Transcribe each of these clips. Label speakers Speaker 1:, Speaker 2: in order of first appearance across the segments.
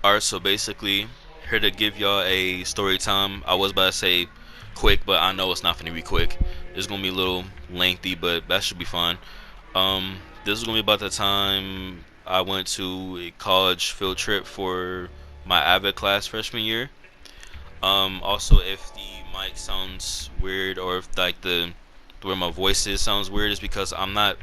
Speaker 1: Alright, so basically, here to give y'all a story time. I was about to say quick, but I know it's not gonna be quick. It's gonna be a little lengthy, but that should be fun. This is gonna be about the time I went to a college field trip for my AVID class freshman year. Also, if the mic sounds weird or if like the where my voice is sounds weird, is because I'm not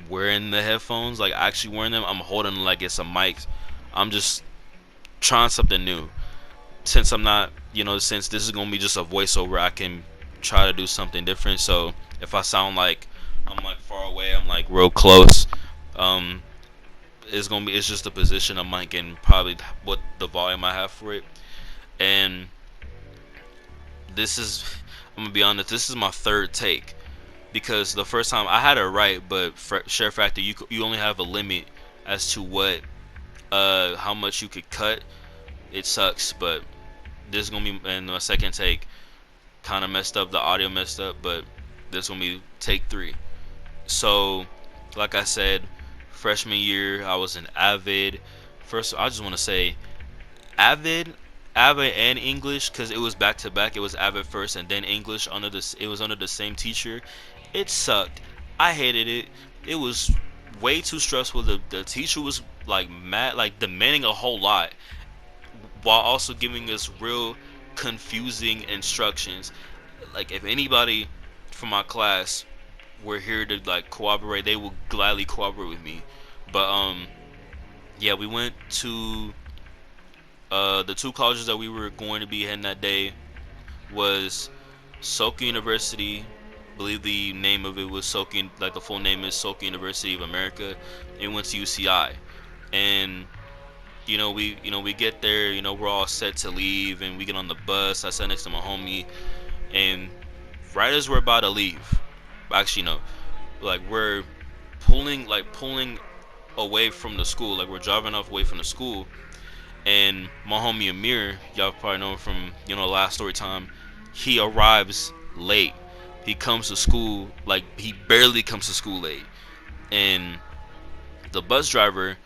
Speaker 1: wearing the headphones, like actually wearing them. I'm holding them like it's a mic. I'm just trying something new. Since I'm not, since this is gonna be just a voiceover, I can try to do something different. So if I sound like I'm like far away, I'm like real close, um, it's just the position of mic and probably what the volume I have for it. And this is, I'm gonna be honest, this is my third take because the first time I had it right, but share factor, you only have a limit as to what how much you could cut. It sucks, but this is gonna be in my second take. Kind of messed up, the audio messed up, but this gonna be take three. So, like I said, freshman year I was an avid. First, I just want to say avid, avid and English because it was back to back. It was avid first and then English under this. It was under the same teacher. It sucked. I hated it. It was way too stressful. The teacher was like mad, like demanding a whole lot while also giving us real confusing instructions. Like if anybody from my class were here to like cooperate, they would gladly cooperate with me. But yeah, we went to the two colleges that we were going to be heading that day was Soka University. I believe the name of it was Soka, like the full name is Soka University of America. And went to UCI. And we get there, we're all set to leave and we get on the bus. I sat next to my homie, and right as we're about to leave, actually no, like we're pulling away from the school, like we're driving off away from the school, and my homie Amir, y'all probably know him from last story time, he arrives late. He comes to school, like he barely comes to school late. And the bus driver,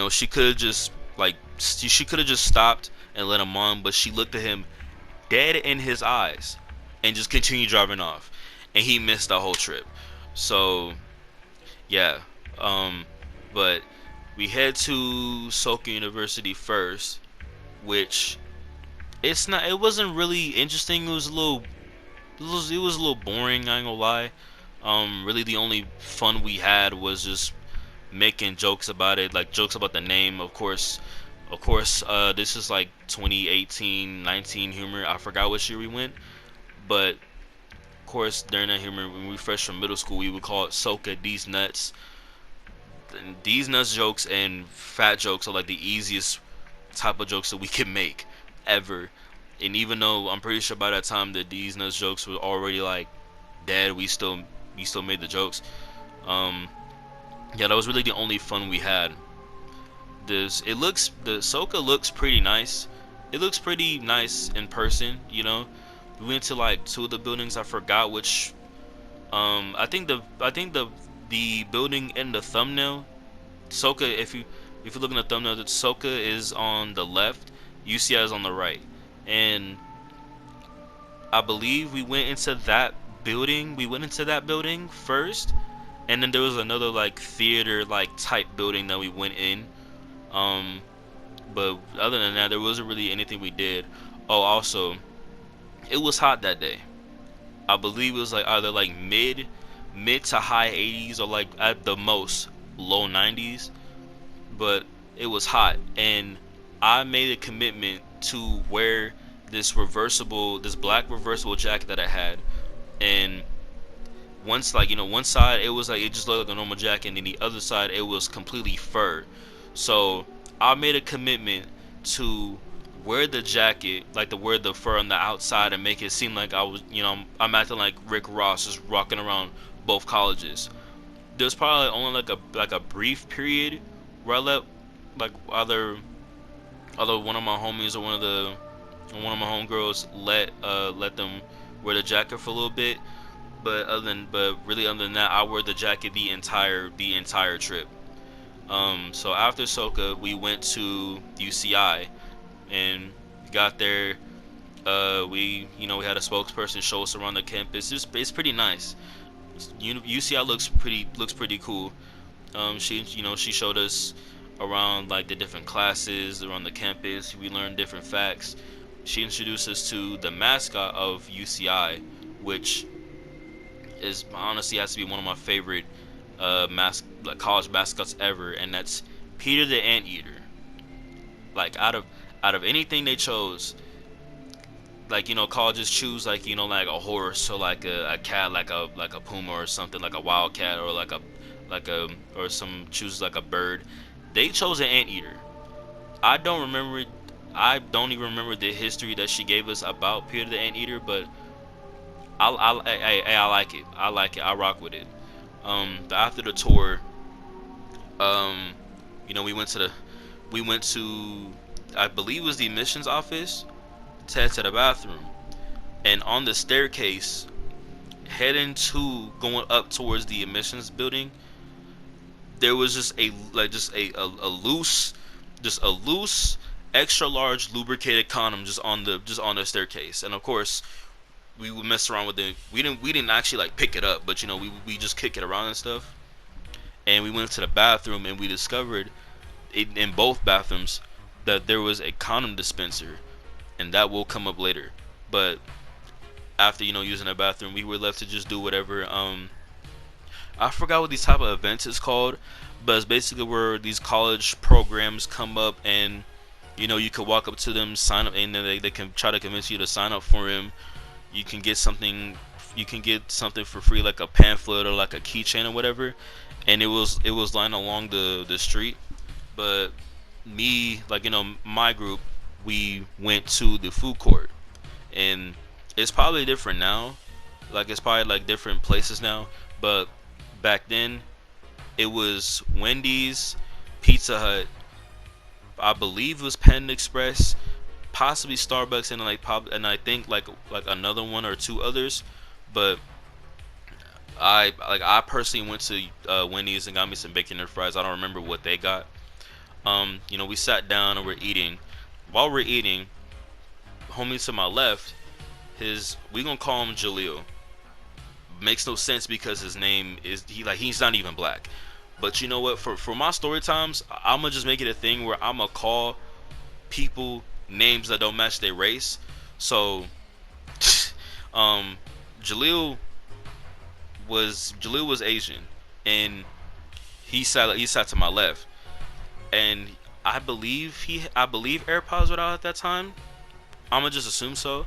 Speaker 1: she could have just like she could have just stopped and let him on, but she looked at him dead in his eyes and just continued driving off, and he missed the whole trip. So yeah, um, but we head to Soka University first, which it wasn't really interesting. It was a little boring. I ain't gonna lie. Really the only fun we had was just making jokes about it, like jokes about the name. Of course, this is like 2018, 19 humor. I forgot what year we went, but of course during that humor, when we fresh from middle school, we would call it Soka These Nuts. And these nuts jokes and fat jokes are like the easiest type of jokes that we can make ever. And even though I'm pretty sure by that time that these nuts jokes were already like dead, we still made the jokes. Um, yeah, that was really the only fun we had. The Soka looks pretty nice. It looks pretty nice in person. We went to like two of the buildings. I forgot which. I think the building in the thumbnail, Soka. If you look in the thumbnail, that Soka is on the left, UCI is on the right, and I believe we went into that building. We went into that building first, and then there was another like theater like type building that we went in. Um, but other than that, there wasn't really anything we did. Oh, also, it was hot that day. I believe it was like either like mid to high 80s or like at the most low 90s. But it was hot, and I made a commitment to wear this black reversible jacket that I had. And once, like, one side it was like it just looked like a normal jacket, and then the other side it was completely fur. So I made a commitment to wear the jacket, like to wear the fur on the outside, and make it seem like I was, I'm acting like Rick Ross, just rocking around both colleges. There's probably only like a brief period where I let like other one of my homies or one of my homegirls let them wear the jacket for a little bit. But really other than that, I wore the jacket the entire trip. So after Soka, we went to UCI and got there. We had a spokesperson show us around the campus. It's pretty nice. UCI looks pretty cool. She showed us around like the different classes around the campus. We learned different facts. She introduced us to the mascot of UCI, which is honestly has to be one of my favorite like college mascots ever, and that's Peter the Anteater. Like out of anything they chose, like colleges choose like like a horse or like a cat, like a puma or something, like a wildcat or like a or some chooses like a bird. They chose an anteater. I don't remember. I don't even remember the history that she gave us about Peter the Anteater, but I like it. I like it. I rock with it. After the tour, um, we went to I believe it was the admissions office to head to the bathroom, and on the staircase heading to going up towards the admissions building, there was just a loose extra large lubricated condom just on the staircase. And of course we would mess around with it. We didn't actually like pick it up, but we just kick it around and stuff. And we went to the bathroom and we discovered in both bathrooms that there was a condom dispenser, and that will come up later. But after using the bathroom, we were left to just do whatever. I forgot what these type of events is called, but it's basically where these college programs come up, and you could walk up to them, sign up, and then they can try to convince you to sign up for them. You can get something. You can get something for free, like a pamphlet or like a keychain or whatever. And it was lying along the street. But me, like my group, we went to the food court, and it's probably different now. Like it's probably like different places now, but back then it was Wendy's, Pizza Hut, I believe it was Panda Express, possibly Starbucks, and and I think like another one or two others. But I personally went to Wendy's and got me some bacon and fries. I don't remember what they got. We sat down and we're eating. While we're eating, homie to my left, we gonna call him Jaleel. Makes no sense because his name is he's not even black. But you know what? For my story times, I'm gonna just make it a thing where I'm gonna call people names that don't match their race. So, um, Jaleel Jaleel was Asian, and he sat to my left, and I believe AirPods were out at that time. I'm gonna just assume so.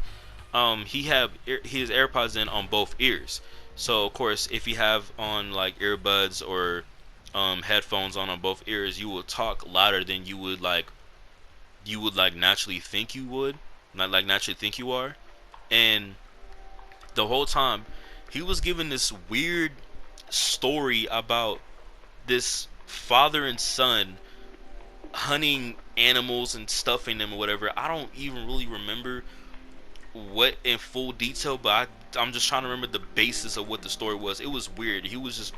Speaker 1: He had his AirPods in on both ears. So of course, if you have on like earbuds or headphones on both ears, you will talk louder than you would like naturally think you would, not like naturally think you are. And the whole time, he was giving this weird story about this father and son hunting animals and stuffing them or whatever. I don't even really remember what in full detail, but I'm just trying to remember the basis of what the story was. It was weird. He was just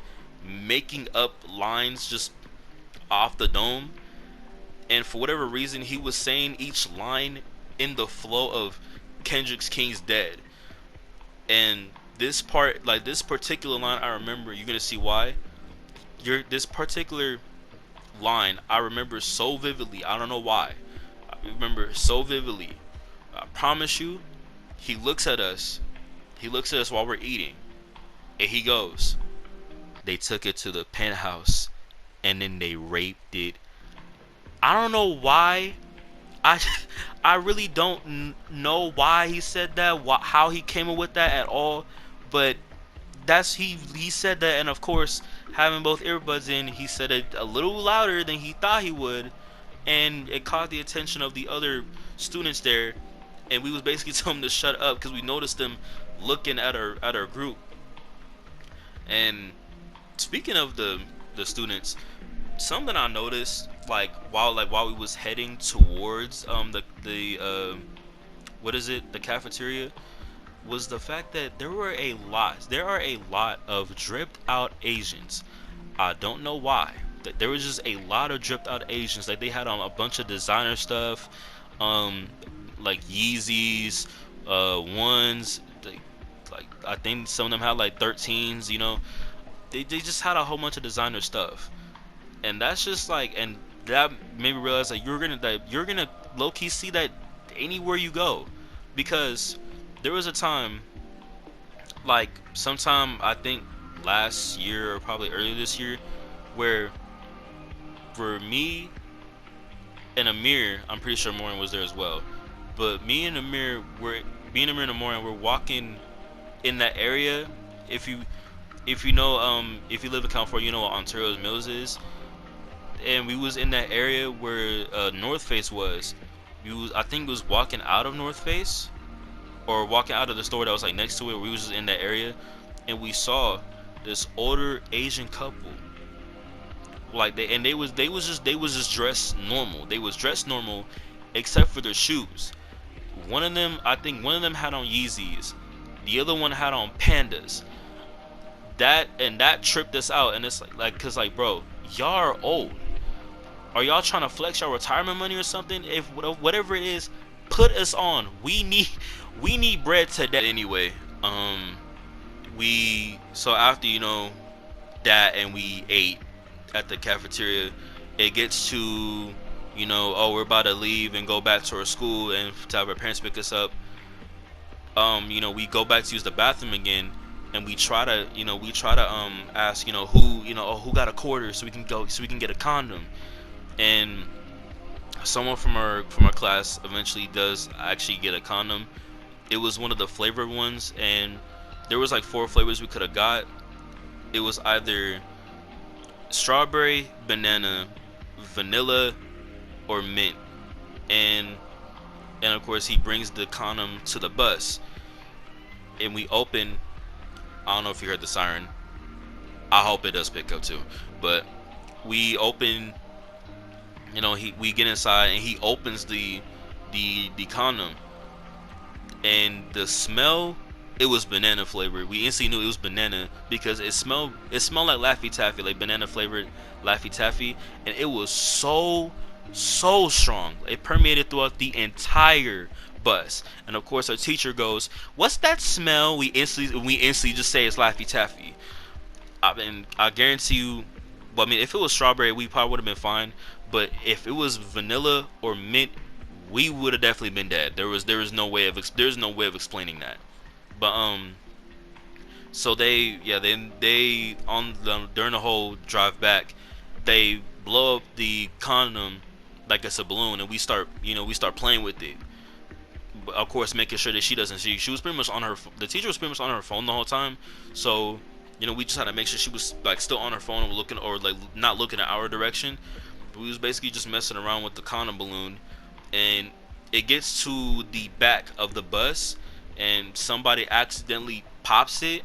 Speaker 1: making up lines just off the dome, and for whatever reason, he was saying each line in the flow of Kendrick's King's Dead. And this part, like this particular line, I remember. You're gonna see why. This particular line, I remember so vividly. I don't know why. I remember so vividly. I promise you. He looks at us. He looks at us while we're eating, and he goes, "They took it to the penthouse, and then they raped it." I don't know why. I I really don't know why he said that. How he came up with that at all. But he said that, and of course, having both earbuds in, he said it a little louder than he thought he would, and it caught the attention of the other students there. And we was basically telling them to shut up because we noticed them looking at our group. And speaking of the students, something I noticed like while we was heading towards the what is it, the cafeteria, was the fact that there are a lot of dripped out Asians. I don't know why. there was just a lot of dripped out Asians. Like they had on a bunch of designer stuff, um, like Yeezys, ones. Like I think some of them had like 13s. They just had a whole bunch of designer stuff, and that's just like, and that made me realize that you're gonna low key see that anywhere you go, because there was a time, like sometime I think last year or probably earlier this year, where for me and Amir, I'm pretty sure Morin was there as well, but me and Amir and Morin were walking in that area. If you if you live in California, you know what Ontario's Mills is, and we was in that area where North Face was. I think we was walking out of North Face or walking out of the store that was like next to it. We was just in that area, and we saw this older Asian couple. Like they was just dressed normal. They was dressed normal, except for their shoes. One of them, I think one of them had on Yeezys. The other one had on Pandas. That tripped us out, and it's cause like bro, y'all are old. Are y'all trying to flex your retirement money or something? If whatever it is, put us on. We need bread today. Anyway, we so after that, and we ate at the cafeteria, it gets to oh, we're about to leave and go back to our school and to have our parents pick us up. We go back to use the bathroom again, and we try to ask who got a quarter so we can get a condom. And someone from our class eventually does actually get a condom. It was one of the flavored ones, and there was like four flavors we could have got. It was either strawberry, banana, vanilla, or mint. And of course he brings the condom to the bus, and we open. I don't know if you heard the siren. I hope it does pick up too. But we open, we get inside, and he opens the condom, and the smell, it was banana flavored. We instantly knew it was banana because it smelled like Laffy Taffy, like banana flavored Laffy Taffy, and it was so strong. It permeated throughout the entire bus. And of course our teacher goes, "What's that smell?" We instantly just say it's Laffy Taffy. I guarantee you, well, I mean, if it was strawberry, we probably would have been fine. But if it was vanilla or mint, we would have definitely been dead. There was there's no way of explaining that. But so they on the during the whole drive back, they blow up the condom like it's a balloon, and we start playing with it. But of course, making sure that she doesn't see. She was pretty much on her. The teacher was pretty much on her phone the whole time. So we just had to make sure she was like still on her phone and looking, or like not looking at our direction. But we was basically just messing around with the condom balloon, and it gets to the back of the bus, and somebody accidentally pops it,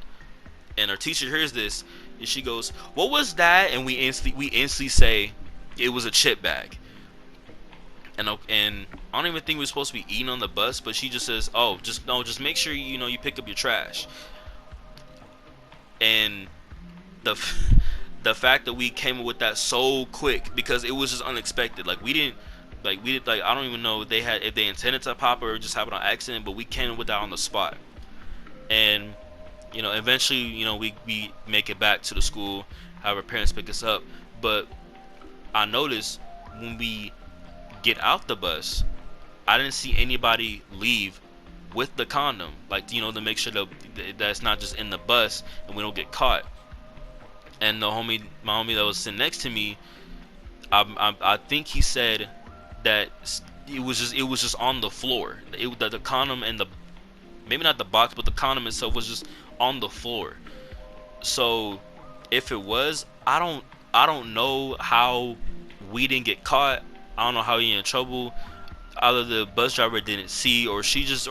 Speaker 1: and our teacher hears this, and she goes, "What was that?" And we instantly say it was a chip bag. And I don't even think we're supposed to be eating on the bus, but she just says, "Oh, just make sure you pick up your trash." And the the fact that we came up with that so quick, because it was just unexpected. Like I don't even know if they intended to pop it or just happened on accident, but we came up with that on the spot. And eventually we make it back to the school, have our parents pick us up. But I noticed when we get out the bus, I didn't see anybody leave with the condom, like to make sure that it's not just in the bus and we don't get caught. And my homie that was sitting next to me, I think he said that it was just on the floor. The condom and maybe not the box, but the condom itself was just on the floor. So if it was, I don't know how we didn't get caught. I don't know how he in trouble. Either the bus driver didn't see, or she just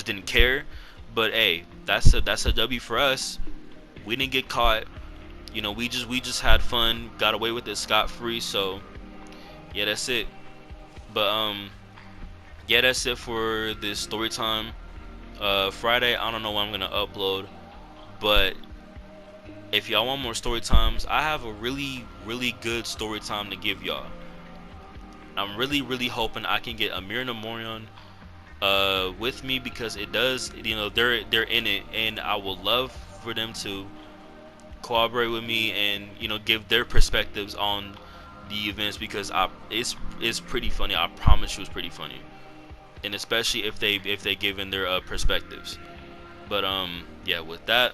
Speaker 1: didn't care. But hey, that's a W for us. We didn't get caught. We just had fun, got away with it scot free. So yeah, that's it. But yeah, that's it for this story time. Friday, I don't know when I'm gonna upload, but If y'all want more story times, I have a really good story time to give y'all. I'm really hoping I can get Amir and Amorion with me, because it does, they're in it, and I would love for them to cooperate with me and give their perspectives on the events, because it's pretty funny. I promise you, it's pretty funny, and especially if they give in their perspectives. But yeah, with that,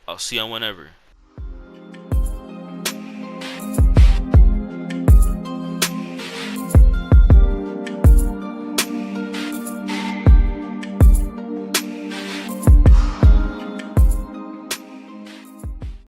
Speaker 1: I'll see you whenever.